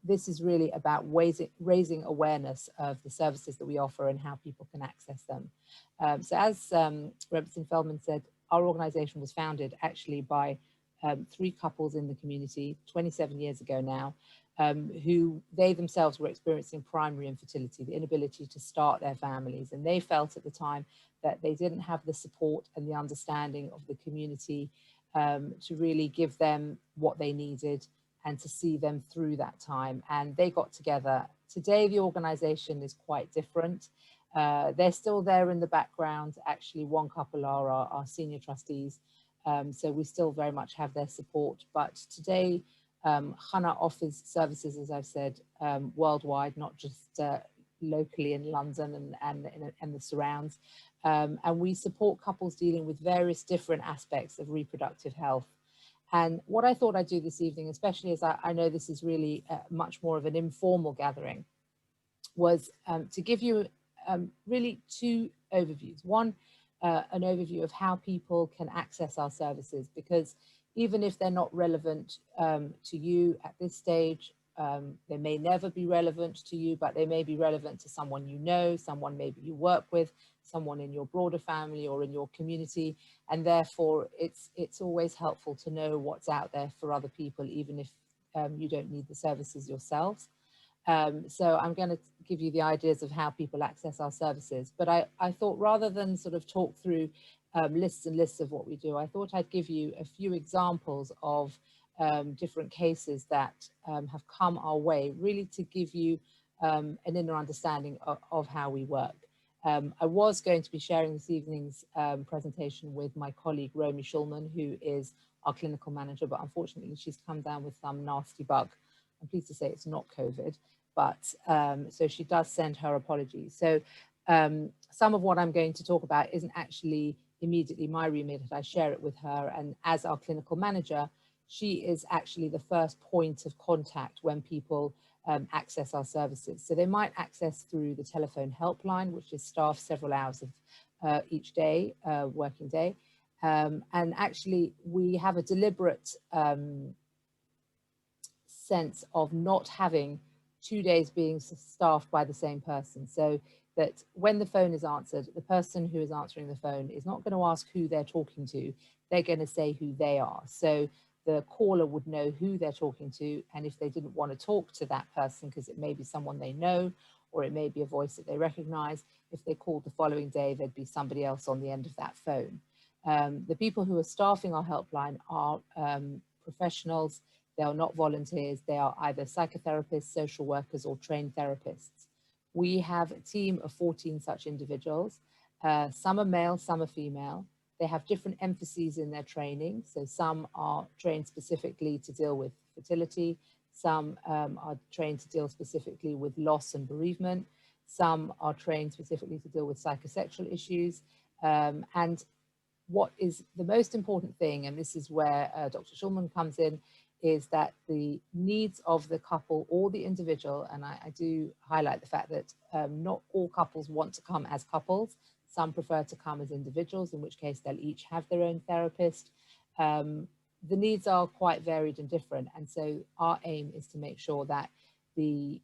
this is really about raising awareness of the services that we offer and how people can access them. So as Representative Feldman said, our organization was founded actually by 3 couples in the community 27 years ago now, who they themselves were experiencing primary infertility, the inability to start their families. And they felt at the time that they didn't have the support and the understanding of the community to really give them what they needed and to see them through that time. And they got together. Today, the organization is quite different. They're still there in the background. Actually, one couple are our senior trustees. So we still very much have their support. But today, Chana offers services, as I've said, worldwide, not just locally in London and the surrounds. And we support couples dealing with various different aspects of reproductive health. And what I thought I'd do this evening, especially as I know this is really much more of an informal gathering, was to give you really 2 overviews. One, an overview of how people can access our services, because even if they're not relevant to you at this stage, they may never be relevant to you, but they may be relevant to someone you know, someone maybe you work with, someone in your broader family or in your community. And therefore, it's always helpful to know what's out there for other people, even if you don't need the services yourselves. So I'm going to give you the ideas of how people access our services. But I thought rather than sort of talk through lists and lists of what we do, I thought I'd give you a few examples of different cases that have come our way, really to give you an inner understanding of how we work. I was going to be sharing this evening's presentation with my colleague, Romy Shulman, who is our clinical manager, but unfortunately she's come down with some nasty bug. I'm pleased to say it's not COVID, but so she does send her apologies. So some of what I'm going to talk about isn't actually immediately my remit. I share it with her, and as our clinical manager, she is actually the first point of contact when people access our services. So they might access through the telephone helpline, which is staffed several hours of each day, working day. And actually, we have a deliberate sense of not having 2 days being staffed by the same person, so that when the phone is answered, the person who is answering the phone is not going to ask who they're talking to, they're going to say who they are. So the caller would know who they're talking to, and if they didn't want to talk to that person, because it may be someone they know, or it may be a voice that they recognize, if they called the following day, there'd be somebody else on the end of that phone. The people who are staffing our helpline are professionals. They are not volunteers. They are either psychotherapists, social workers, or trained therapists. We have a team of 14 such individuals. Some are male, some are female. They have different emphases in their training. So some are trained specifically to deal with fertility. Some are trained to deal specifically with loss and bereavement. Some are trained specifically to deal with psychosexual issues. And what is the most important thing, and this is where Dr. Shulman comes in, is that the needs of the couple or the individual, and I do highlight the fact that not all couples want to come as couples. Some prefer to come as individuals, in which case they'll each have their own therapist. The needs are quite varied and different. And so our aim is to make sure that the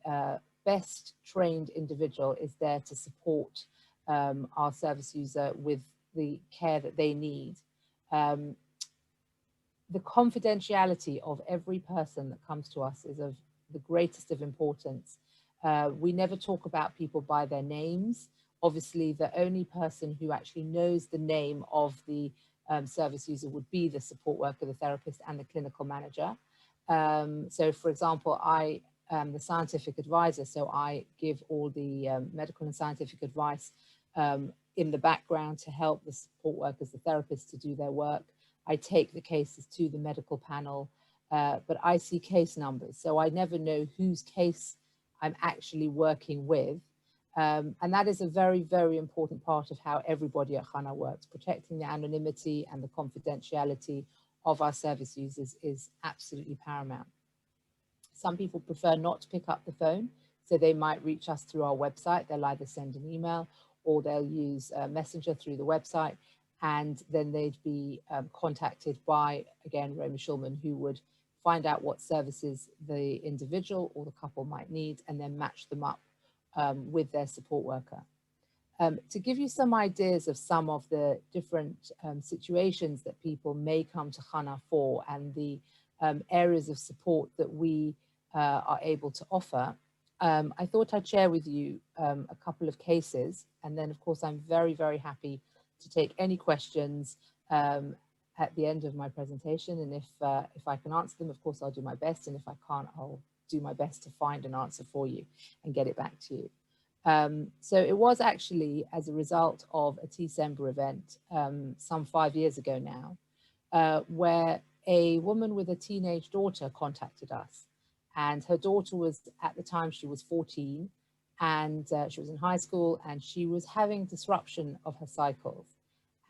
best trained individual is there to support our service user with the care that they need. The confidentiality of every person that comes to us is of the greatest of importance. We never talk about people by their names. Obviously, the only person who actually knows the name of the service user would be the support worker, the therapist, and the clinical manager. So for example, I am the scientific advisor, so I give all the medical and scientific advice in the background to help the support workers, the therapists, to do their work. I take the cases to the medical panel, but I see case numbers, so I never know whose case I'm actually working with. And that is a very, very important part of how everybody at Chana works. Protecting the anonymity and the confidentiality of our service users is absolutely paramount. Some people prefer not to pick up the phone, so they might reach us through our website. They'll either send an email or they'll use Messenger through the website, and then they'd be contacted by, again, Romy Shulman, who would find out what services the individual or the couple might need, and then match them up with their support worker. To give you some ideas of some of the different situations that people may come to Chana for, and the areas of support that we are able to offer, I thought I'd share with you a couple of cases, and then of course I'm very, very happy to take any questions at the end of my presentation, and if I can answer them, of course I'll do my best, and if I can't, I'll do my best to find an answer for you and get it back to you. So it was actually as a result of a December event some 5 years ago now, where a woman with a teenage daughter contacted us, and her daughter was, at the time she was 14, and she was in high school, and she was having disruption of her cycles.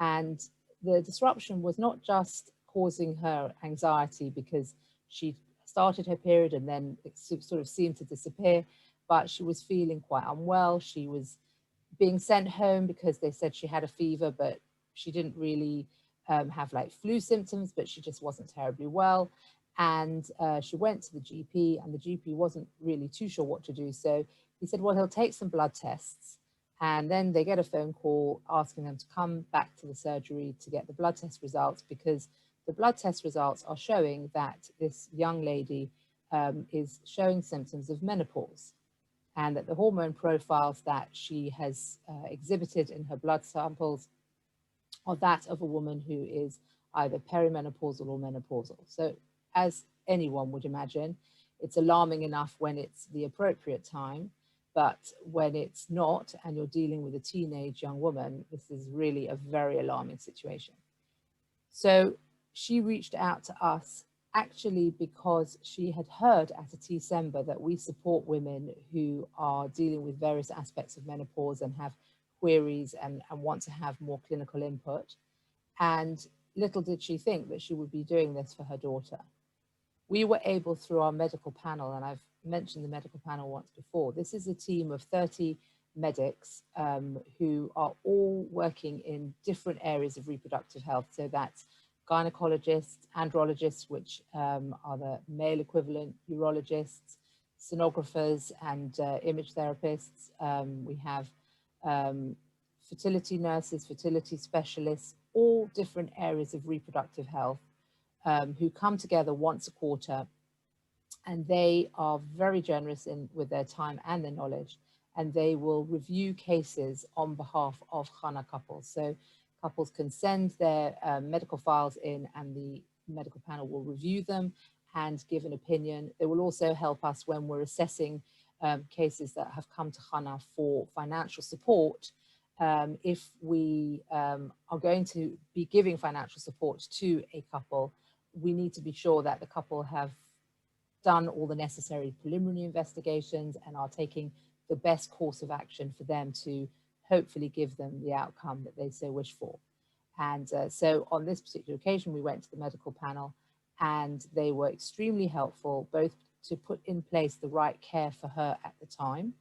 And the disruption was not just causing her anxiety because she started her period and then it sort of seemed to disappear, but she was feeling quite unwell. She was being sent home because they said she had a fever, but she didn't really have like flu symptoms, but she just wasn't terribly well. And she went to the GP, and the GP wasn't really too sure what to do. So he said, well, he'll take some blood tests. And then they get a phone call asking them to come back to the surgery to get the blood test results, because the blood test results are showing that this young lady is showing symptoms of menopause, and that the hormone profiles that she has exhibited in her blood samples are that of a woman who is either perimenopausal or menopausal. So as anyone would imagine, it's alarming enough when it's the appropriate time, but when it's not, and you're dealing with a teenage young woman, this is really a very alarming situation. So she reached out to us actually because she had heard at a December that we support women who are dealing with various aspects of menopause and have queries and want to have more clinical input. And little did she think that she would be doing this for her daughter. We were able, through our medical panel, and I've mentioned the medical panel once before, this is a team of 30 medics who are all working in different areas of reproductive health. So that's gynecologists, andrologists, which are the male equivalent, urologists, sonographers, and image therapists. We have fertility nurses, fertility specialists, all different areas of reproductive health who come together once a quarter, and they are very generous with their time and their knowledge, and they will review cases on behalf of Chana couples. So couples can send their medical files in, and the medical panel will review them and give an opinion. They will also help us when we're assessing cases that have come to Chana for financial support. If we are going to be giving financial support to a couple, we need to be sure that the couple have done all the necessary preliminary investigations and are taking the best course of action for them to hopefully give them the outcome that they so wish for. And so on this particular occasion, we went to the medical panel, and they were extremely helpful, both to put in place the right care for her at the time,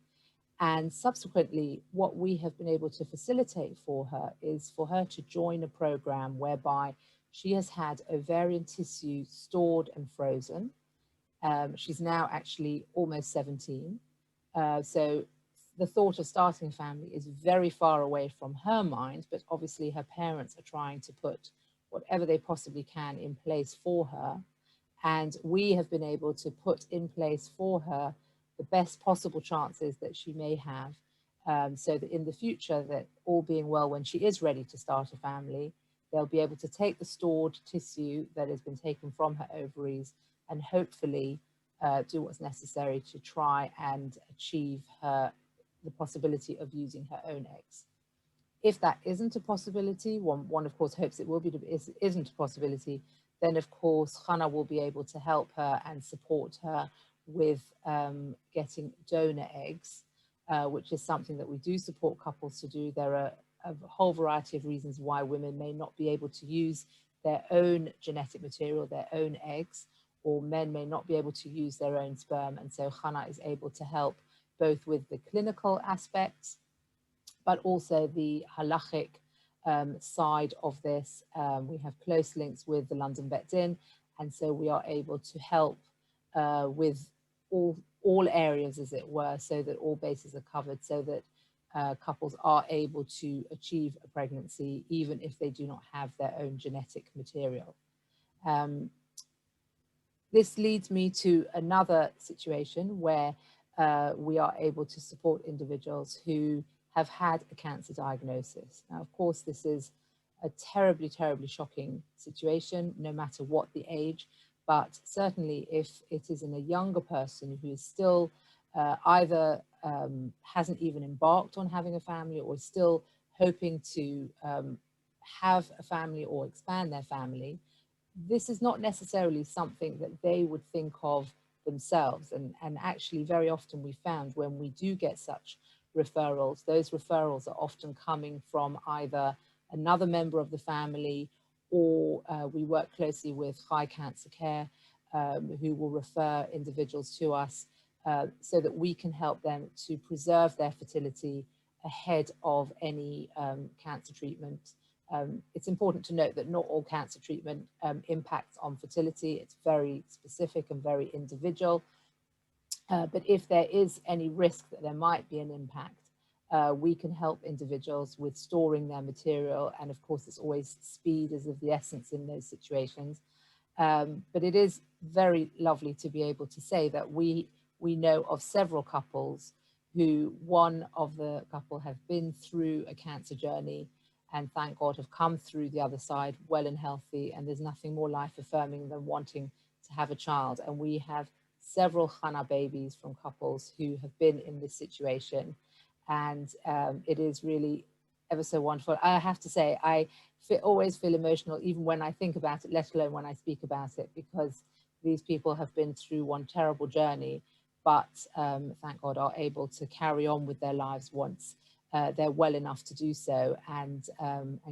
and subsequently, what we have been able to facilitate for her is for her to join a program whereby she has had ovarian tissue stored and frozen. She's now actually almost 17. So the thought of starting a family is very far away from her mind, but obviously her parents are trying to put whatever they possibly can in place for her. And we have been able to put in place for her the best possible chances that she may have, so that in the future, that all being well, when she is ready to start a family, they'll be able to take the stored tissue that has been taken from her ovaries and hopefully do what's necessary to try and achieve the possibility of using her own eggs. If that isn't a possibility, one of course hopes it will be, but isn't a possibility, then of course Chana will be able to help her and support her with getting donor eggs, which is something that we do support couples to do. There are a whole variety of reasons why women may not be able to use their own genetic material, their own eggs, or men may not be able to use their own sperm. And so Chana is able to help both with the clinical aspects, but also the halachic side of this. We have close links with the London Bet Din, And so we are able to help with all areas, as it were, so that all bases are covered, so that couples are able to achieve a pregnancy, even if they do not have their own genetic material. This leads me to another situation where we are able to support individuals who have had a cancer diagnosis. Now, of course, this is a terribly, terribly shocking situation, no matter what the age, but certainly if it is in a younger person who is still either hasn't even embarked on having a family or is still hoping to have a family or expand their family, this is not necessarily something that they would think of themselves. And actually, very often we found when we do get such referrals, those referrals are often coming from either another member of the family, or we work closely with high cancer care, who will refer individuals to us so that we can help them to preserve their fertility ahead of any cancer treatment. It's important to note that not all cancer treatment impacts on fertility. It's very specific and very individual. But if there is any risk that there might be an impact, we can help individuals with storing their material. And of course, it's always speed is of the essence in those situations. But it is very lovely to be able to say that we know of several couples who one of the couple have been through a cancer journey and thank God have come through the other side well and healthy. And there's nothing more life affirming than wanting to have a child. And we have several Chana babies from couples who have been in this situation. And it is really ever so wonderful. I have to say, I always feel emotional, even when I think about it, let alone when I speak about it, because these people have been through one terrible journey, but thank God are able to carry on with their lives once they're well enough to do so, and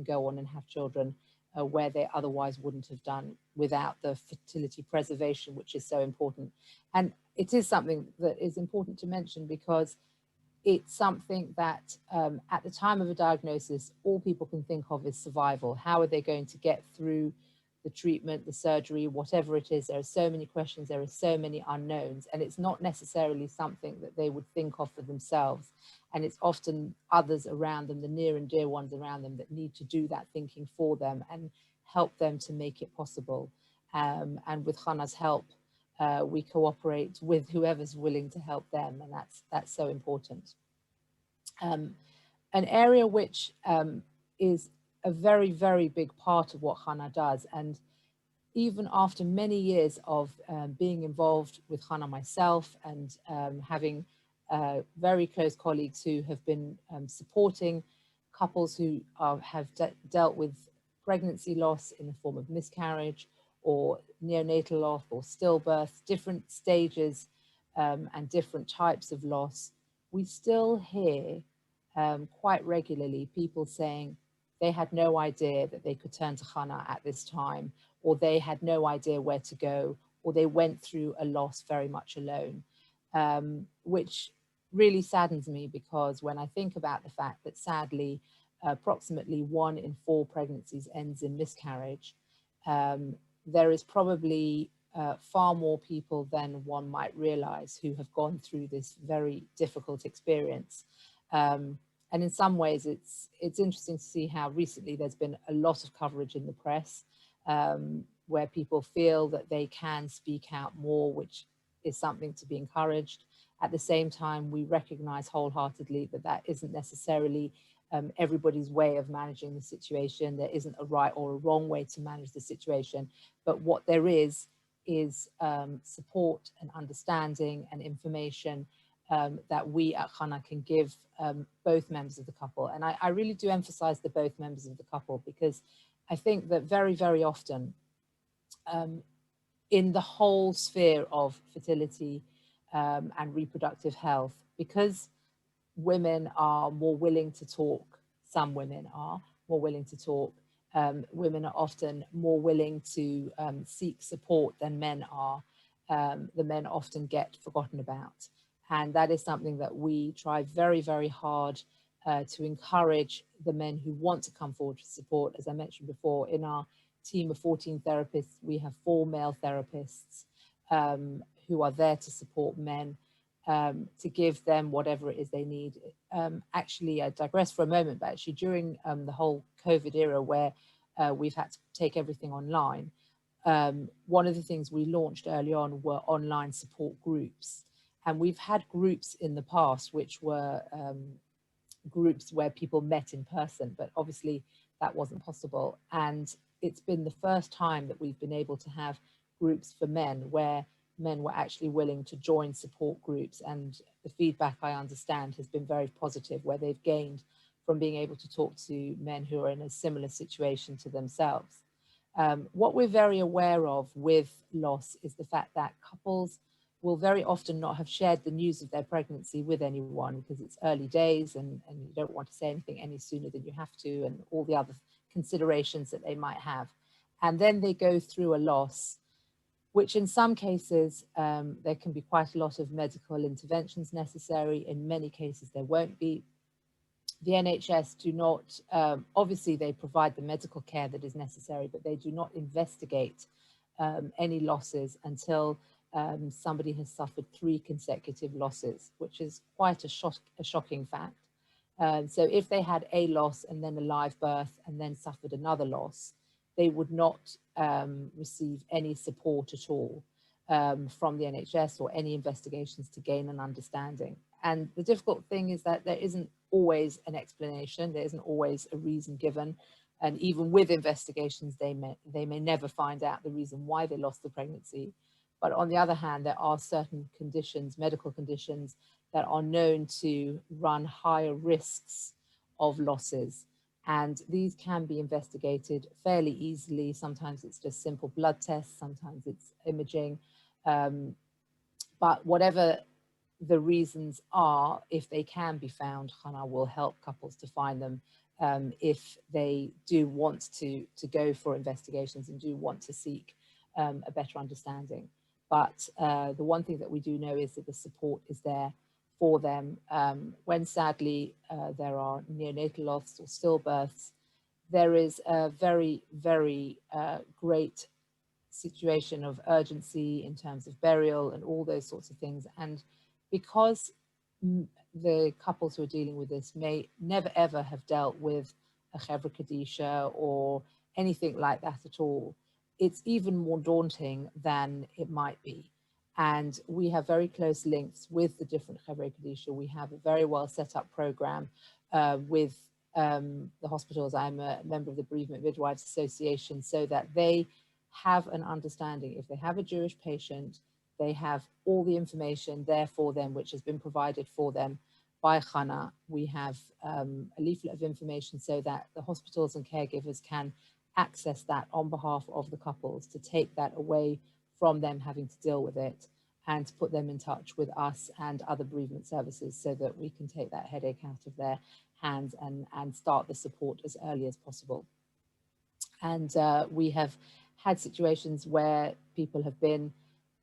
go on and have children where they otherwise wouldn't have done without the fertility preservation, which is so important. And it is something that is important to mention because it's something that at the time of a diagnosis, all people can think of is survival. How are they going to get through the treatment, the surgery, whatever it is? There are so many questions, there are so many unknowns, and it's not necessarily something that they would think of for themselves. And it's often others around them, the near and dear ones around them, that need to do that thinking for them and help them to make it possible. And with Chana's help, we cooperate with whoever's willing to help them, and that's so important. An area which is a very, very big part of what Chana does, and even after many years of being involved with Chana myself and having very close colleagues who have been supporting couples who have dealt with pregnancy loss in the form of miscarriage or neonatal loss or stillbirth, different stages and different types of loss, we still hear quite regularly people saying they had no idea that they could turn to Chana at this time, or they had no idea where to go, or they went through a loss very much alone, which really saddens me, because when I think about the fact that sadly, approximately 1 in 4 pregnancies ends in miscarriage, there is probably far more people than one might realize who have gone through this very difficult experience. And in some ways, it's interesting to see how recently there's been a lot of coverage in the press where people feel that they can speak out more, which is something to be encouraged. At the same time, we recognize wholeheartedly that that isn't necessarily everybody's way of managing the situation. There isn't a right or a wrong way to manage the situation, but what there is support and understanding and information that we at Chana can give both members of the couple. And I really do emphasize the both members of the couple, because I think that very, very often in the whole sphere of fertility and reproductive health, because women are more willing to talk, some women are more willing to talk, women are often more willing to seek support than men are. The men often get forgotten about. And that is something that we try very, very hard to encourage the men who want to come forward for support. As I mentioned before, in our team of 14 therapists, we have 4 male therapists who are there to support men, to give them whatever it is they need. Actually, I digress for a moment, but actually during the whole COVID era where we've had to take everything online, one of the things we launched early on were online support groups. And we've had groups in the past which were groups where people met in person, but obviously that wasn't possible. And it's been the first time that we've been able to have groups for men where men were actually willing to join support groups. And the feedback, I understand, has been very positive, where they've gained from being able to talk to men who are in a similar situation to themselves. What we're very aware of with loss is the fact that couples will very often not have shared the news of their pregnancy with anyone because it's early days, and you don't want to say anything any sooner than you have to, and all the other considerations that they might have. And then they go through a loss, which in some cases, there can be quite a lot of medical interventions necessary. In many cases, there won't be. The NHS do not, obviously they provide the medical care that is necessary, but they do not investigate any losses until somebody has suffered 3 consecutive losses, which is quite a shocking fact. So if they had a loss and then a live birth and then suffered another loss, they would not receive any support at all from the NHS or any investigations to gain an understanding. And the difficult thing is that there isn't always an explanation, there isn't always a reason given. And even with investigations, they may never find out the reason why they lost the pregnancy. But on the other hand, there are certain conditions, medical conditions, that are known to run higher risks of losses. And these can be investigated fairly easily. Sometimes it's just simple blood tests, sometimes it's imaging. But whatever the reasons are, if they can be found, Chana will help couples to find them if they do want to go for investigations and do want to seek a better understanding. But the one thing that we do know is that the support is there for them. When sadly there are neonatal loss or stillbirths, there is a very, very great situation of urgency in terms of burial and all those sorts of things. And because the couples who are dealing with this may never ever have dealt with a Chevra Kadisha or anything like that at all, it's even more daunting than it might be. And we have very close links with the different Chevra Kadisha. We have a very well set up program with the hospitals. I'm a member of the Bereavement Midwives Association, so that they have an understanding. If they have a Jewish patient, they have all the information there for them, which has been provided for them by Chana. We have a leaflet of information so that the hospitals and caregivers can access that on behalf of the couples, to take that away from them having to deal with it, and to put them in touch with us and other bereavement services so that we can take that headache out of their hands and start the support as early as possible. And we have had situations where people have been,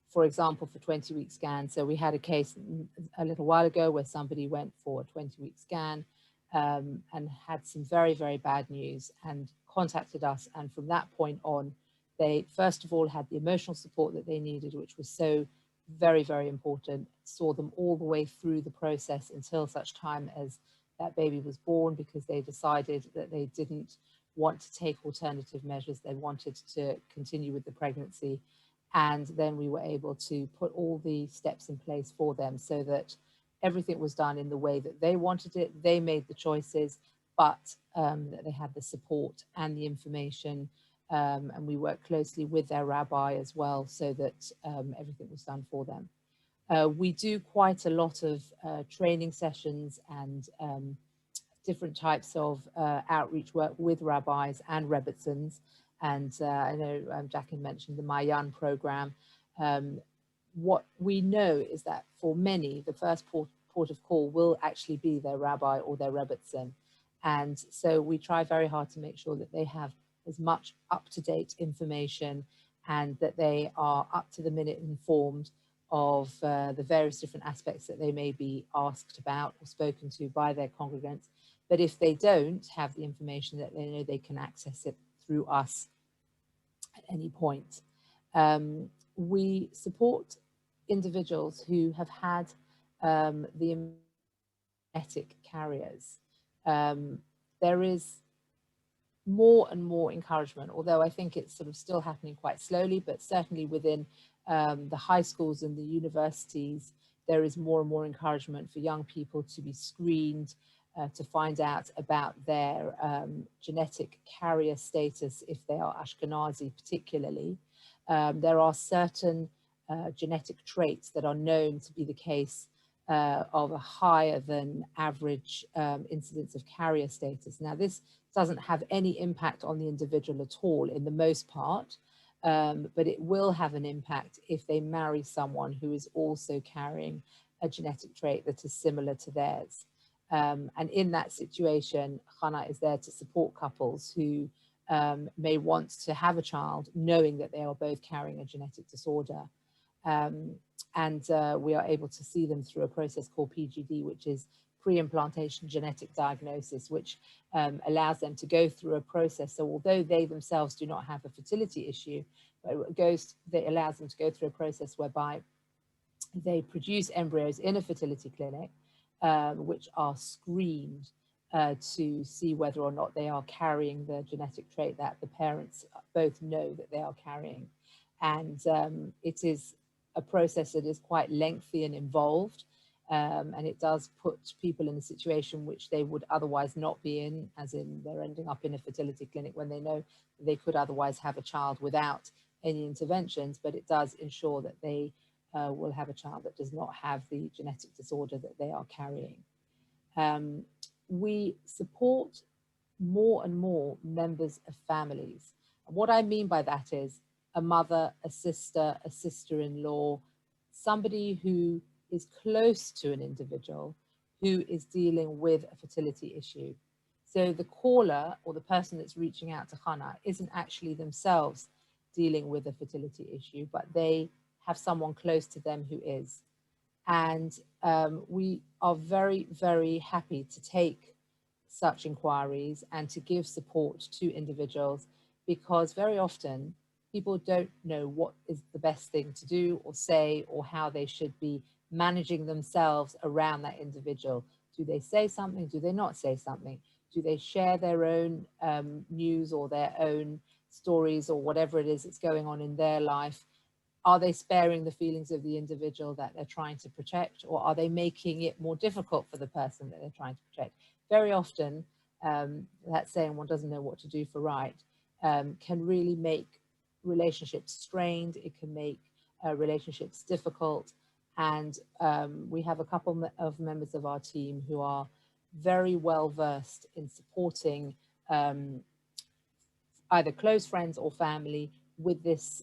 for example, for 20-week scans. So we had a case a little while ago where somebody went for a 20-week scan and had some very, very bad news and contacted us. And from that point on, they first of all had the emotional support that they needed, which was so very, very important. Saw them all the way through the process until such time as that baby was born, because they decided that they didn't want to take alternative measures. They wanted to continue with the pregnancy. And then we were able to put all the steps in place for them so that everything was done in the way that they wanted it. They made the choices, but that they had the support and the information. And we worked closely with their rabbi as well, so that everything was done for them. We do quite a lot of training sessions and different types of outreach work with rabbis and rebbitzins. And I know Jacqueline mentioned the Mayan program. What we know is that for many, the first port of call will actually be their rabbi or their rebbitzin. And so we try very hard to make sure that they have as much up-to-date information and that they are up-to-the-minute informed of the various different aspects that they may be asked about or spoken to by their congregants. But if they don't have the information, that they know they can access it through us at any point. We support individuals who have had the genetic carriers. There is more and more encouragement, although I think it's sort of still happening quite slowly, but certainly within the high schools and the universities, there is more and more encouragement for young people to be screened, to find out about their genetic carrier status if they are Ashkenazi particularly. There are certain genetic traits that are known to be the case of a higher than average incidence of carrier status. Now, this doesn't have any impact on the individual at all in the most part, but it will have an impact if they marry someone who is also carrying a genetic trait that is similar to theirs. And in that situation, Chana is there to support couples who may want to have a child knowing that they are both carrying a genetic disorder. And we are able to see them through a process called PGD, which is pre-implantation genetic diagnosis, which allows them to go through a process. So although they themselves do not have a fertility issue, it allows them to go through a process whereby they produce embryos in a fertility clinic, which are screened to see whether or not they are carrying the genetic trait that the parents both know that they are carrying. And it is a process that is quite lengthy and involved, and it does put people in a situation which they would otherwise not be in, as in they're ending up in a fertility clinic when they know they could otherwise have a child without any interventions, but it does ensure that they will have a child that does not have the genetic disorder that they are carrying. We support more and more members of families. And what I mean by that is a mother, a sister-in-law, somebody who is close to an individual who is dealing with a fertility issue. So the caller or the person that's reaching out to Chana isn't actually themselves dealing with a fertility issue, but they have someone close to them who is. And we are very, very happy to take such inquiries and to give support to individuals, because very often people don't know what is the best thing to do or say, or how they should be managing themselves around that individual. Do they say something? Do they not say something? Do they share their own news or their own stories or whatever it is that's going on in their life? Are they sparing the feelings of the individual that they're trying to protect, or are they making it more difficult for the person that they're trying to protect? Very often, that saying one doesn't know what to do for right can really make relationships strained. It can make relationships difficult. And we have a couple of members of our team who are very well versed in supporting either close friends or family with this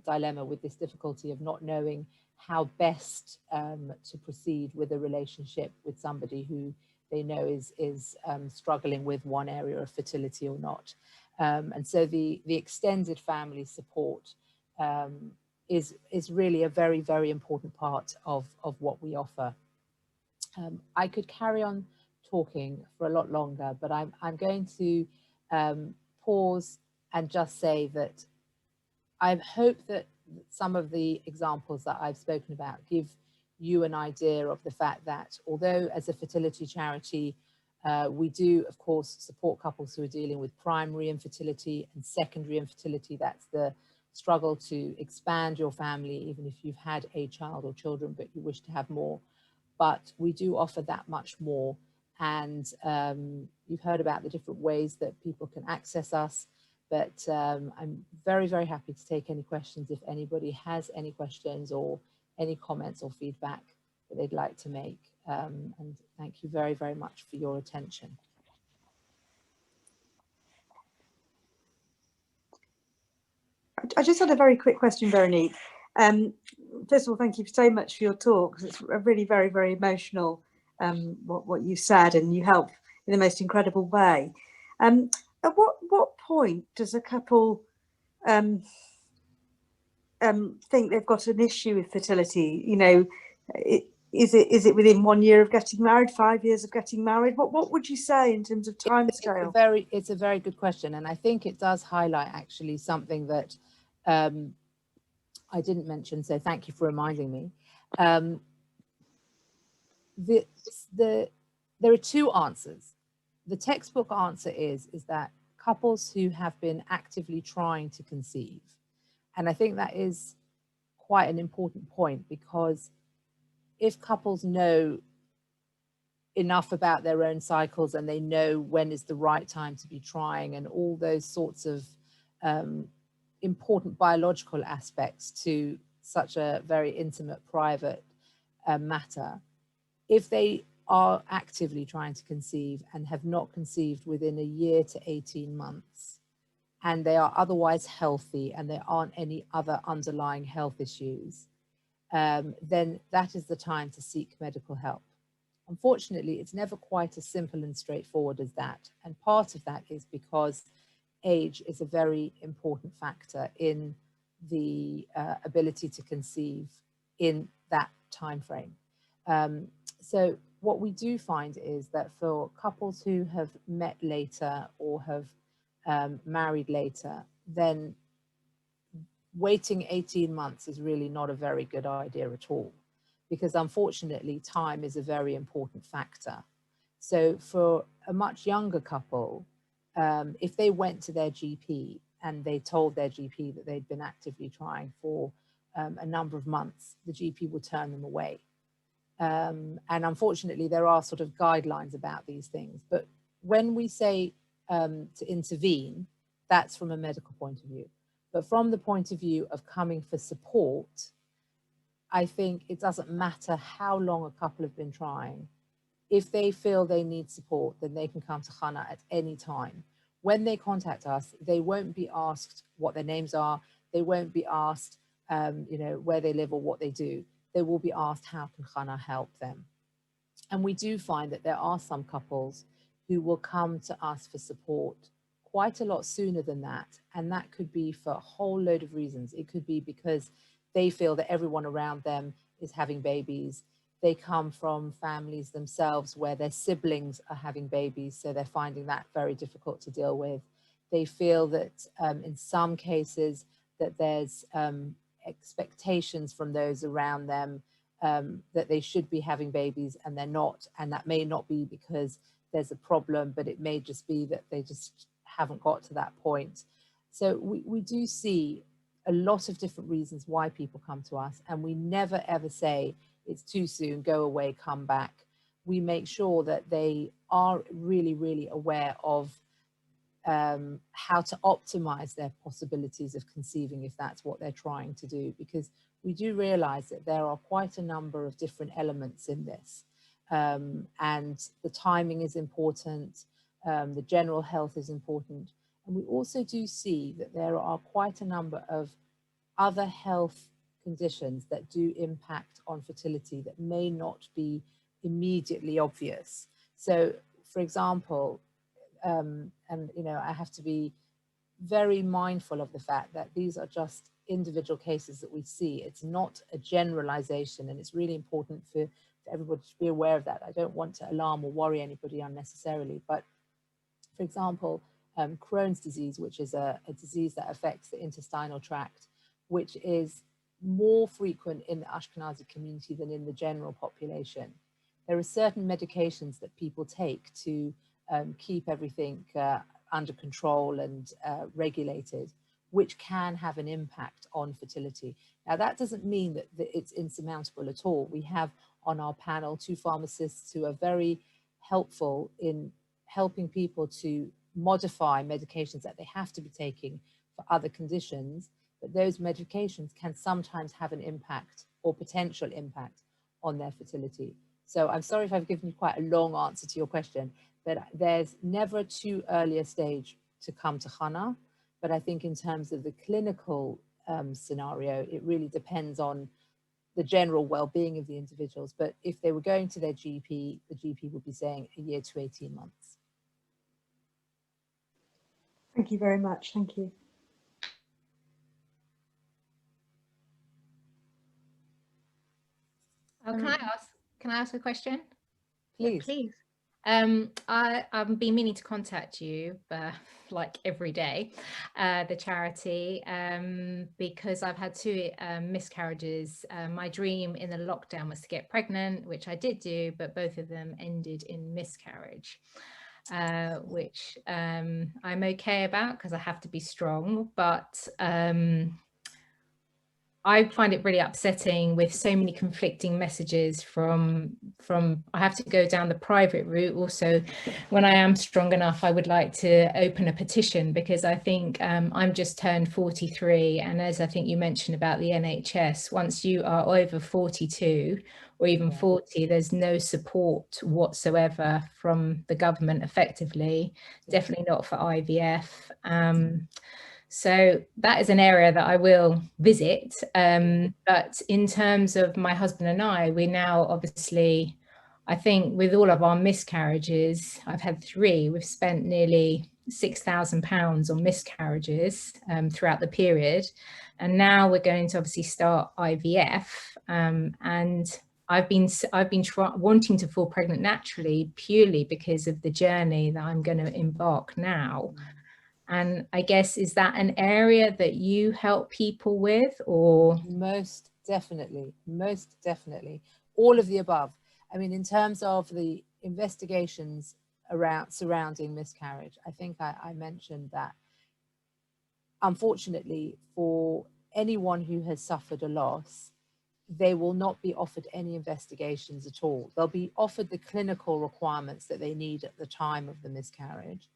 dilemma, with this difficulty of not knowing how best to proceed with a relationship with somebody who they know is struggling with one area of fertility or not. And so the extended family support is really a very, very important part of what we offer. I could carry on talking for a lot longer, but I'm going to pause and just say that I hope that some of the examples that I've spoken about give you an idea of the fact that although as a fertility charity, we do, of course, support couples who are dealing with primary infertility and secondary infertility. That's the struggle to expand your family, even if you've had a child or children, but you wish to have more. But we do offer that much more. And you've heard about the different ways that people can access us. But I'm very, very happy to take any questions if anybody has any questions or any comments or feedback that they'd like to make. And thank you very, very much for your attention. I just had a very quick question, Veronique. First of all, thank you so much for your talk. It's really very, very emotional, what you said, and you help in the most incredible way. At what point does a couple think they've got an issue with fertility? You know, is it within 1 year of getting married, 5 years of getting married? What would you say in terms of timescale? It's a very good question, and I think it does highlight actually something that I didn't mention, so thank you for reminding me. There are two answers. The textbook answer is that couples who have been actively trying to conceive, and I think that is quite an important point, because if couples know enough about their own cycles and they know when is the right time to be trying and all those sorts of important biological aspects to such a very intimate, private matter, if they are actively trying to conceive and have not conceived within a year to 18 months, and they are otherwise healthy and there aren't any other underlying health issues, then that is the time to seek medical help. Unfortunately, it's never quite as simple and straightforward as that. And part of that is because age is a very important factor in the ability to conceive in that time frame. So what we do find is that for couples who have met later or have married later, then waiting 18 months is really not a very good idea at all, because unfortunately time is a very important factor. So for a much younger couple, if they went to their GP and they told their GP that they'd been actively trying for a number of months, the GP would turn them away. And unfortunately, there are sort of guidelines about these things. But when we say to intervene, that's from a medical point of view. But from the point of view of coming for support, I think it doesn't matter how long a couple have been trying. If they feel they need support, then they can come to Chana at any time. When they contact us, they won't be asked what their names are. They won't be asked, where they live or what they do. They will be asked, how can Chana help them? And we do find that there are some couples who will come to us for support quite a lot sooner than that. And that could be for a whole load of reasons. It could be because they feel that everyone around them is having babies. They come from families themselves where their siblings are having babies, so they're finding that very difficult to deal with. They feel that in some cases that there's expectations from those around them that they should be having babies and they're not. And that may not be because there's a problem, but it may just be that they just haven't got to that point. So we do see a lot of different reasons why people come to us, and we never ever say it's too soon, go away, come back. We make sure that they are really, really aware of how to optimize their possibilities of conceiving if that's what they're trying to do, because we do realize that there are quite a number of different elements in this, and the timing is important, the general health is important, and we also do see that there are quite a number of other health conditions that do impact on fertility that may not be immediately obvious. So, for example, I have to be very mindful of the fact that these are just individual cases that we see. It's not a generalization, and it's really important for everybody to be aware of that. I don't want to alarm or worry anybody unnecessarily, but for example, Crohn's disease, which is a disease that affects the intestinal tract, which is more frequent in the Ashkenazi community than in the general population. There are certain medications that people take to keep everything under control and regulated, which can have an impact on fertility. Now, that doesn't mean that it's insurmountable at all. We have on our panel 2 pharmacists who are very helpful in helping people to modify medications that they have to be taking for other conditions, but those medications can sometimes have an impact or potential impact on their fertility. So I'm sorry if I've given you quite a long answer to your question, but there's never too early a stage to come to Chana. But I think in terms of the clinical scenario, it really depends on the general well-being of the individuals. But if they were going to their GP, the GP would be saying a year to 18 months. Thank you very much. Thank you. Oh, can I ask a question? Please. Yeah, please. I've been meaning to contact you, like every day, the charity, because I've had two miscarriages. My dream in the lockdown was to get pregnant, which I did do, but both of them ended in miscarriage, which I'm okay about because I have to be strong, but I find it really upsetting with so many conflicting messages from I have to go down the private route. Also, when I am strong enough, I would like to open a petition, because I think I'm just turned 43. And as I think you mentioned about the NHS, once you are over 42 or even 40, there's no support whatsoever from the government effectively, definitely not for IVF. So that is an area that I will visit. But in terms of my husband and I, we now obviously, I think with all of our miscarriages, I've had 3, we've spent nearly £6,000 on miscarriages throughout the period. And now we're going to obviously start IVF. And I've been wanting to fall pregnant naturally, purely because of the journey that I'm going to embark now. And I guess, is that an area that you help people with, or? Most definitely, all of the above. I mean, in terms of the investigations surrounding miscarriage, I think I mentioned that, unfortunately, for anyone who has suffered a loss, they will not be offered any investigations at all. They'll be offered the clinical requirements that they need at the time of the miscarriage,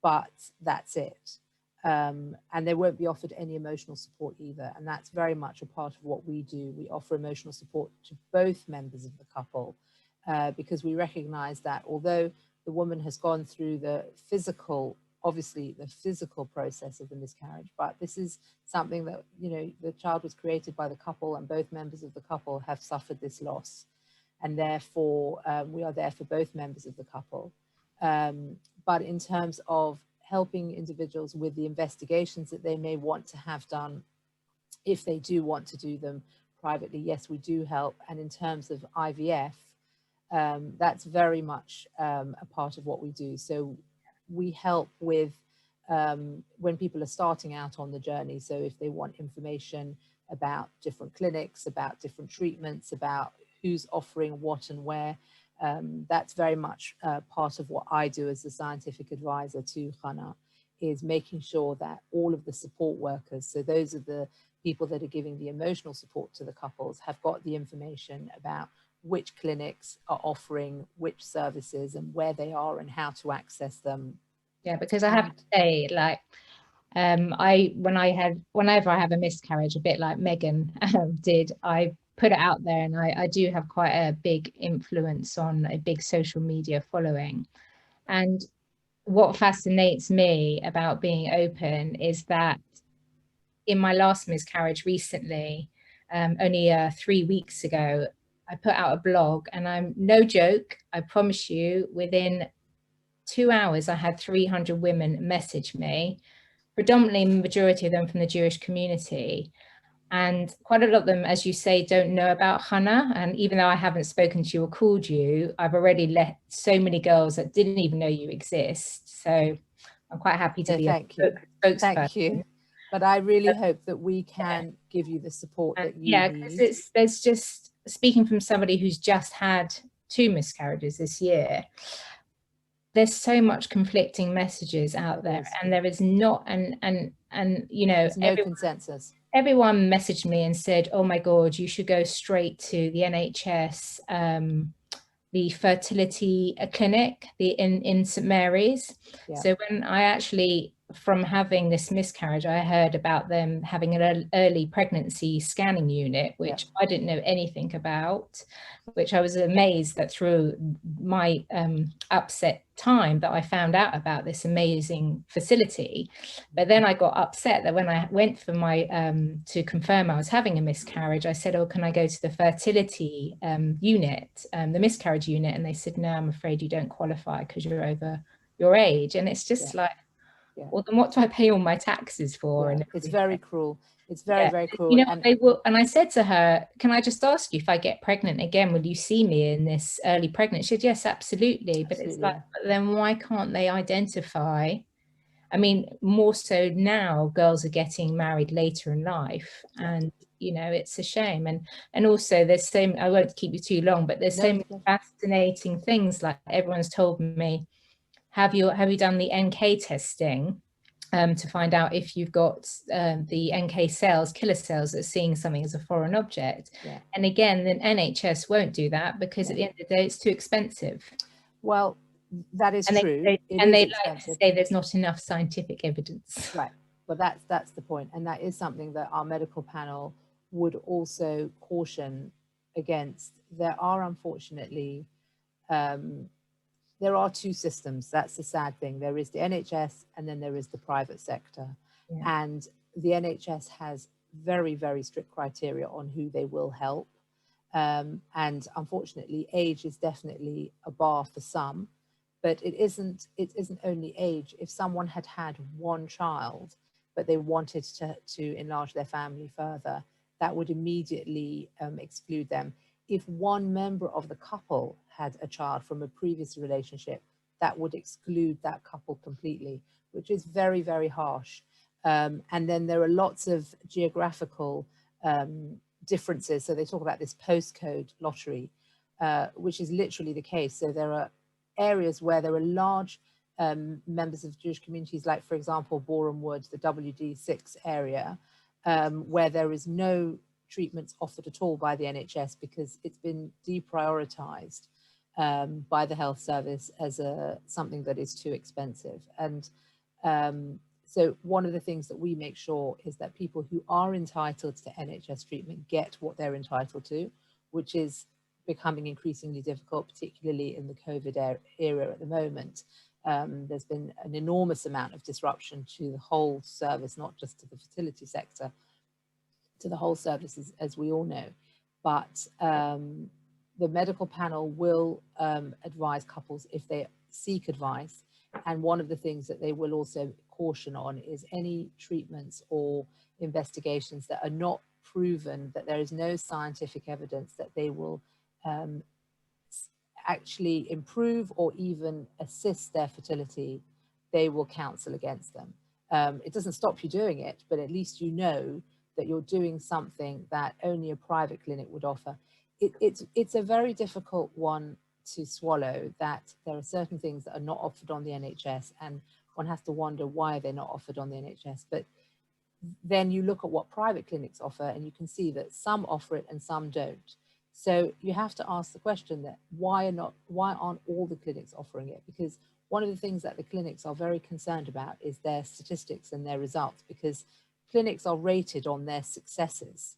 but that's it. And they won't be offered any emotional support either. And that's very much a part of what we do. We offer emotional support to both members of the couple, because we recognize that although the woman has gone through the physical process of the miscarriage, but this is something that, you know, the child was created by the couple, and both members of the couple have suffered this loss. And therefore, we are there for both members of the couple. But in terms of helping individuals with the investigations that they may want to have done, if they do want to do them privately, yes, we do help. And in terms of IVF, that's very much a part of what we do. So we help with when people are starting out on the journey. So if they want information about different clinics, about different treatments, about who's offering what and where, that's very much part of what I do as the scientific advisor to Chana, is making sure that all of the support workers, so those are the people that are giving the emotional support to the couples, have got the information about which clinics are offering which services and where they are and how to access them. Yeah, because I have to say, like, whenever I have a miscarriage, a bit like Megan did, I put it out there, and I do have quite a big influence on a big social media following. And what fascinates me about being open is that in my last miscarriage recently, only 3 weeks ago, I put out a blog, and I'm no joke, I promise you, within 2 hours, I had 300 women message me, predominantly majority of them from the Jewish community. And quite a lot of them, as you say, don't know about Chana. And even though I haven't spoken to you or called you, I've already let so many girls that didn't even know you exist. So I'm quite happy to be a spokesperson. Thank you. But I really hope that we can give you the support that you need. Yeah, because there's just, speaking from somebody who's just had 2 miscarriages this year, there's so much conflicting messages out there, and there is not, and you know, there's no consensus. Everyone messaged me and said, oh my God, you should go straight to the NHS, the fertility clinic in St Mary's. Yeah. So when I actually, from having this miscarriage, I heard about them having an early pregnancy scanning unit, which I didn't know anything about, which I was amazed that through my upset time that I found out about this amazing facility. But then I got upset that when I went for my to confirm I was having a miscarriage, I said, oh, can I go to the fertility unit, the miscarriage unit? And they said, no, I'm afraid you don't qualify because you're over your age. And it's just like, Yeah. well, then what do I pay all my taxes for? Yeah. And It's everything? very cruel. It's very, very cruel. You know, And they will, and I said to her, can I just ask you, if I get pregnant again, will you see me in this early pregnancy? She said, yes, absolutely. But it's like, but then why can't they identify? I mean, more so now, girls are getting married later in life, and you know, it's a shame. And also, there's so, I won't keep you too long, but there's so many fascinating things. Like everyone's told me, have you done the NK testing? To find out if you've got the NK cells, killer cells, that are seeing something as a foreign object. Yeah. And again, the NHS won't do that because at the end of the day, it's too expensive. Well, that is true. They like to say there's not enough scientific evidence. Right. But that's the point. And that is something that our medical panel would also caution against. There are, unfortunately, there are two systems. That's the sad thing. There is the NHS and then there is the private sector. Yeah. And the NHS has very, very strict criteria on who they will help. And unfortunately, age is definitely a bar for some, but it isn't only age. If someone had had one child, but they wanted to enlarge their family further, that would immediately exclude them. If one member of the couple had a child from a previous relationship, that would exclude that couple completely, which is very, very harsh. And then there are lots of geographical differences. So they talk about this postcode lottery, which is literally the case. So there are areas where there are large members of Jewish communities, like, for example, Boreham Wood, the WD6 area, where there is no treatments offered at all by the NHS because it's been deprioritized by the health service as something that is too expensive. And so one of the things that we make sure is that people who are entitled to NHS treatment get what they're entitled to, which is becoming increasingly difficult, particularly in the COVID era at the moment. There's been an enormous amount of disruption to the whole service, not just to the fertility sector, to the whole services, as we all know. But the medical panel will advise couples if they seek advice. And one of the things that they will also caution on is any treatments or investigations that are not proven, that there is no scientific evidence that they will actually improve or even assist their fertility, they will counsel against them. It doesn't stop you doing it, but at least you know that you're doing something that only a private clinic would offer. It's a very difficult one to swallow, that there are certain things that are not offered on the NHS, and one has to wonder why they're not offered on the NHS. But then you look at what private clinics offer and you can see that some offer it and some don't. So you have to ask the question that why aren't all the clinics offering it? Because one of the things that the clinics are very concerned about is their statistics and their results, because clinics are rated on their successes.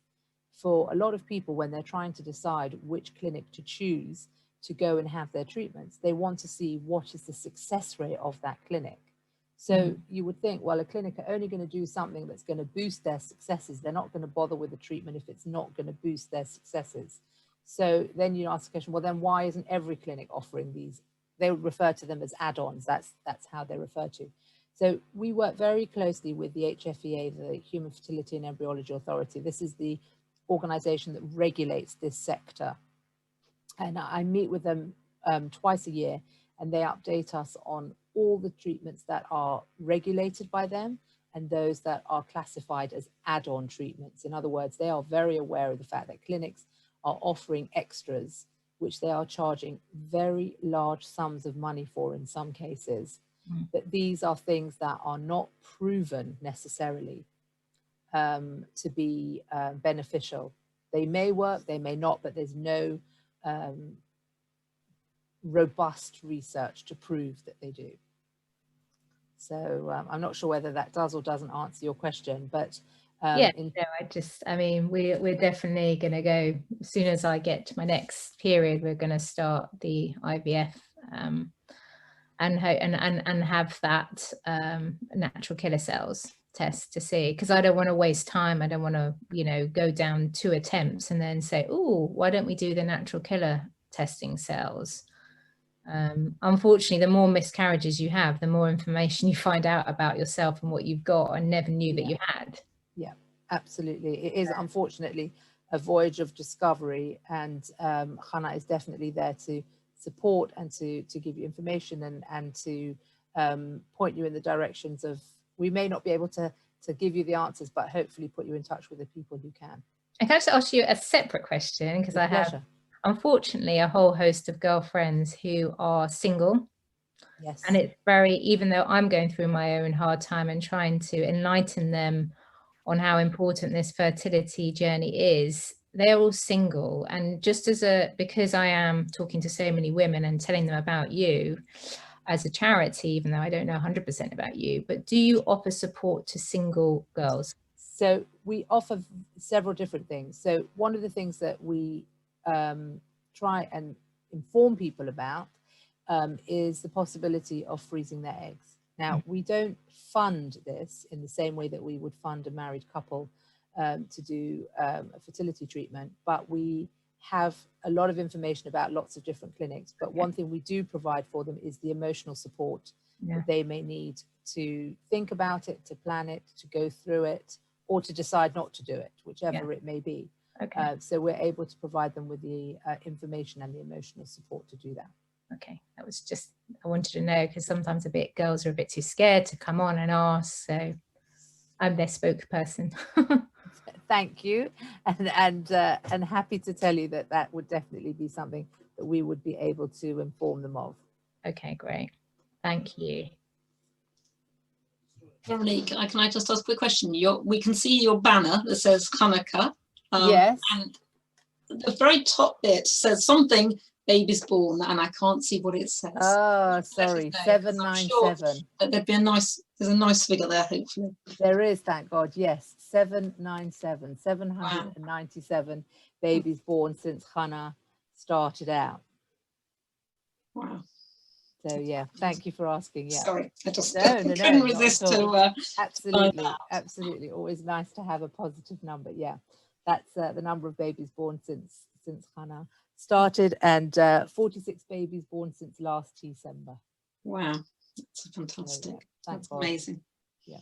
For a lot of people, when they're trying to decide which clinic to choose to go and have their treatments, they want to see what is the success rate of that clinic. So you would think, well, a clinic are only going to do something that's going to boost their successes. They're not going to bother with the treatment if it's not going to boost their successes. So then you ask the question, well, then why isn't every clinic offering these? They would refer to them as add-ons. That's how they're referred to. So we work very closely with the HFEA, the Human Fertility and Embryology Authority. This is the organization that regulates this sector. And I meet with them twice a year, and they update us on all the treatments that are regulated by them and those that are classified as add-on treatments. In other words, they are very aware of the fact that clinics are offering extras, which they are charging very large sums of money for in some cases. But these are things that are not proven necessarily to be beneficial. They may work, they may not, but there's no robust research to prove that they do. So I'm not sure whether that does or doesn't answer your question, but yeah, no, I mean, we're definitely going to go, as soon as I get to my next period, we're going to start the IVF and have that natural killer cells test to see, because I don't want to waste time. I don't want to, you know, go down 2 attempts and then say, oh, why don't we do the natural killer testing cells? Unfortunately, the more miscarriages you have, the more information you find out about yourself and what you've got and never knew that you had. Yeah, absolutely. It is unfortunately a voyage of discovery, and Chana is definitely there to support and to give you information and to point you in the directions of, we may not be able to give you the answers, but hopefully put you in touch with the people who can. I can actually ask you a separate question, because I have, Pleasure. unfortunately, a whole host of girlfriends who are single. Yes. And it's very, even though I'm going through my own hard time and trying to enlighten them on how important this fertility journey is, they're all single. And just because I am talking to so many women and telling them about you as a charity, even though I don't know 100% about you, but do you offer support to single girls? So we offer several different things. So one of the things that we try and inform people about is the possibility of freezing their eggs. Now, we don't fund this in the same way that we would fund a married couple to do a fertility treatment, but we have a lot of information about lots of different clinics. But one thing we do provide for them is the emotional support that they may need to think about it, to plan it, to go through it, or to decide not to do it, whichever it may be. Okay. So we're able to provide them with the information and the emotional support to do that. Okay, that was just, I wanted to know, because sometimes girls are a bit too scared to come on and ask, so I'm their spokesperson. Thank you, and happy to tell you that that would definitely be something that we would be able to inform them of. Okay, great. Thank you. Veronique, can I just ask a quick question? We can see your banner that says Hanukkah. Yes. And the very top bit says something, baby's born, and I can't see what it says. Oh, sorry, 797. Sure that there's a nice figure there, hopefully. There is, thank God, yes, 797, 797 babies born since Chana started out. Wow. So yeah, thank you for asking. Yeah. Sorry, I just No, couldn't resist to. Absolutely. Always nice to have a positive number. Yeah, that's the number of babies born since Chana started, and 46 babies born since last December. Wow, that's fantastic. So, yeah, that's God. Amazing. Yeah.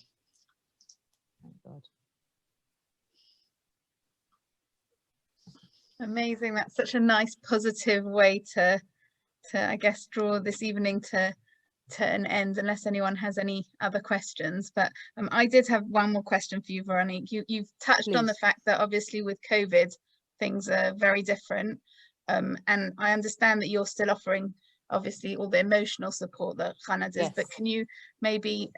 Thank God. Amazing. That's such a nice positive way to I guess draw this evening to an end, unless anyone has any other questions. But I did have one more question for you, Veronique. You've touched Please. on the fact that obviously with COVID things are very different, and I understand that you're still offering obviously all the emotional support that Chana does. Yes. But can you maybe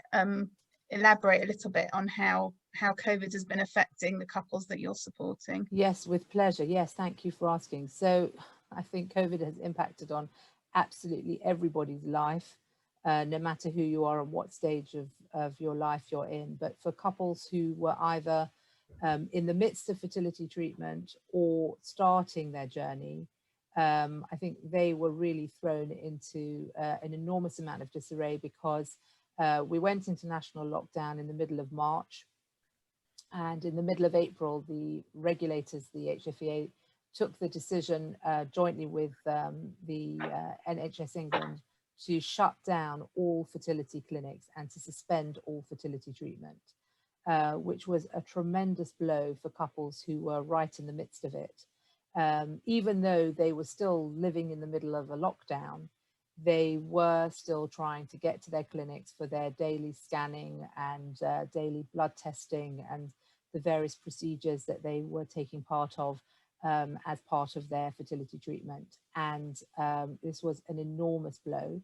elaborate a little bit on how COVID has been affecting the couples that you're supporting? Yes, with pleasure. Yes, thank you for asking. So I think COVID has impacted on absolutely everybody's life, no matter who you are and what stage of your life you're in. But for couples who were either in the midst of fertility treatment or starting their journey, I think they were really thrown into an enormous amount of disarray, because we went into national lockdown in the middle of March. And in the middle of April, the regulators, the HFEA, took the decision jointly with the NHS England to shut down all fertility clinics and to suspend all fertility treatment, which was a tremendous blow for couples who were right in the midst of it. Even though they were still living in the middle of a lockdown, they were still trying to get to their clinics for their daily scanning and daily blood testing and the various procedures that they were taking part of as part of their fertility treatment. And this was an enormous blow.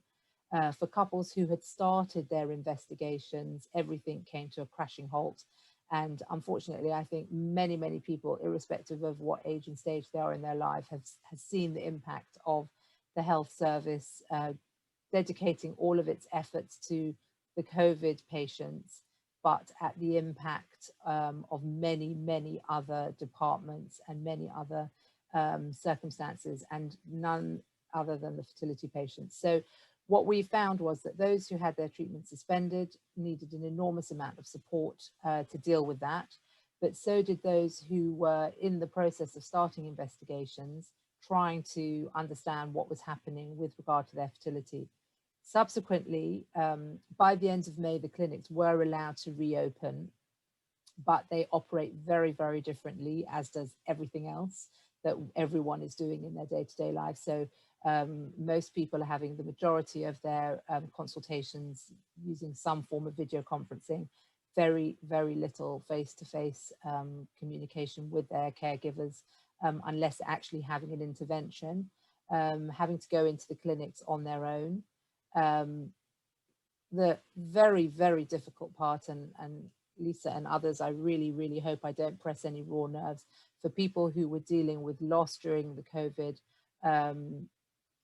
For couples who had started their investigations, everything came to a crashing halt. And unfortunately, I think many, many people, irrespective of what age and stage they are in their life, have seen the impact of the health service dedicating all of its efforts to the COVID patients, but at the impact of many, many other departments and many other circumstances, and none other than the fertility patients. So what we found was that those who had their treatment suspended needed an enormous amount of support to deal with that, but so did those who were in the process of starting investigations, trying to understand what was happening with regard to their fertility. Subsequently, by the end of May, the clinics were allowed to reopen, but they operate very, very differently, as does everything else that everyone is doing in their day-to-day life. So most people are having the majority of their consultations using some form of video conferencing, very, very little face-to-face communication with their caregivers, unless actually having an intervention, having to go into the clinics on their own. The very, very difficult part, and Lisa and others, I really, really hope I don't press any raw nerves, for people who were dealing with loss during the COVID,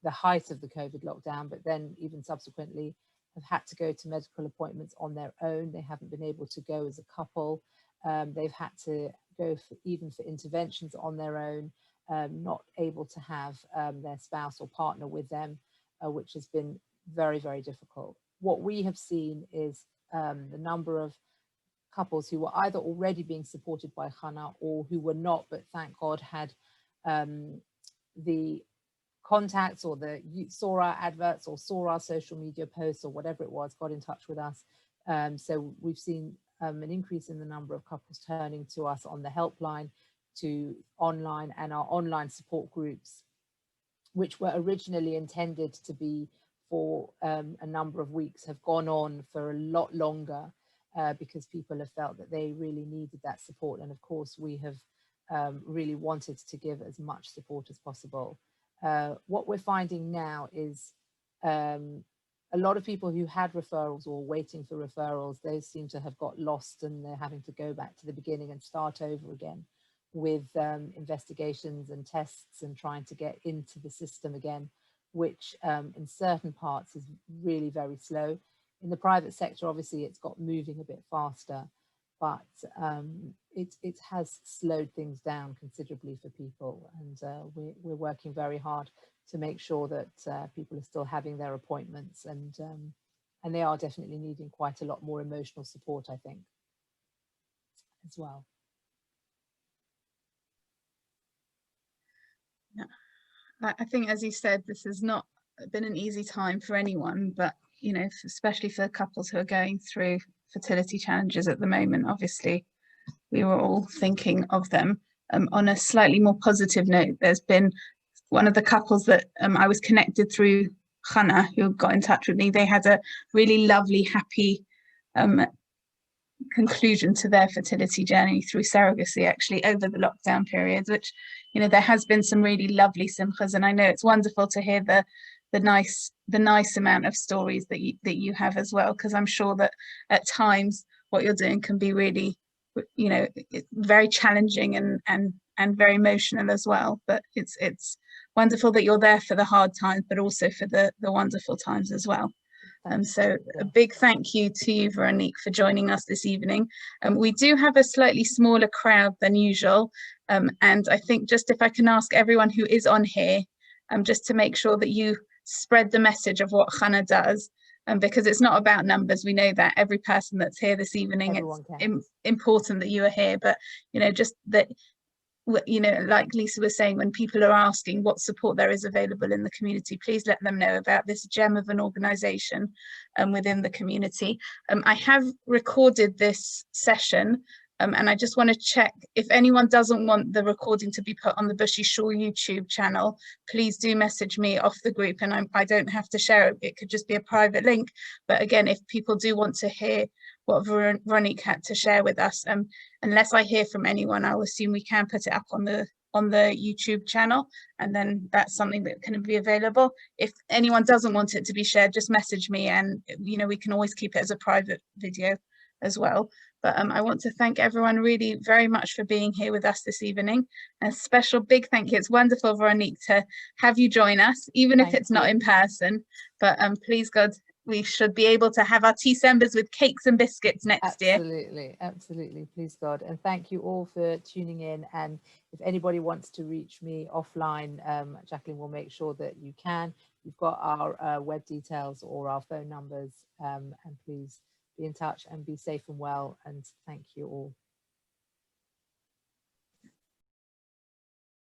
the height of the COVID lockdown, but then even subsequently have had to go to medical appointments on their own. They haven't been able to go as a couple. They've had to go even for interventions on their own, not able to have their spouse or partner with them, which has been very, very difficult. What we have seen is the number of couples who were either already being supported by Chana or who were not, but thank God had the contacts, or saw our adverts or saw our social media posts or whatever it was, got in touch with us. So we've seen an increase in the number of couples turning to us on the helpline, to online, and our online support groups, which were originally intended to be for a number of weeks, have gone on for a lot longer, because people have felt that they really needed that support. And of course, we have really wanted to give as much support as possible. What we're finding now is a lot of people who had referrals or waiting for referrals, those seem to have got lost, and they're having to go back to the beginning and start over again with investigations and tests and trying to get into the system again, which in certain parts is really very slow. In the private sector, obviously, it's got moving a bit faster, but it has slowed things down considerably for people. And we're working very hard to make sure that people are still having their appointments, and they are definitely needing quite a lot more emotional support, I think, as well. Yeah, I think, as you said, this has not been an easy time for anyone, but you know, especially for couples who are going through fertility challenges at the moment. Obviously, we were all thinking of them. On a slightly more positive note, there's been one of the couples that I was connected through Chana, who got in touch with me. They had a really lovely, happy conclusion to their fertility journey through surrogacy, actually, over the lockdown periods, which, you know, there has been some really lovely simchas, and I know it's wonderful to hear the nice amount of stories that you have as well, because I'm sure that at times what you're doing can be really, you know, very challenging and very emotional as well. But it's wonderful that you're there for the hard times, but also for the wonderful times as well. So a big thank you to you, Veronique, for joining us this evening. We do have a slightly smaller crowd than usual, and I think, just if I can ask everyone who is on here, just to make sure that you spread the message of what Chana does, because it's not about numbers. We know that every person that's here this evening, it's important that you are here, but you know, just that, you know, like Lisa was saying, when people are asking what support there is available in the community, please let them know about this gem of an organization within the community. I have recorded this session, and I just want to check if anyone doesn't want the recording to be put on the Bushy Shul YouTube channel, please do message me off the group, and I don't have to share it. It could just be a private link. But again, if people do want to hear what Veronique had to share with us, unless I hear from anyone, I'll assume we can put it up on the YouTube channel, and then that's something that can be available. If anyone doesn't want it to be shared, just message me, and you know, we can always keep it as a private video as well. But I want to thank everyone really very much for being here with us this evening. A special big thank you. It's wonderful, Veronique, to have you join us, even if it's not in person. But please God, we should be able to have our Decembers with cakes and biscuits next year. Absolutely, please God. And thank you all for tuning in. And if anybody wants to reach me offline, Jacqueline will make sure that you can. You've got our web details or our phone numbers, and please be in touch and be safe and well. And thank you all.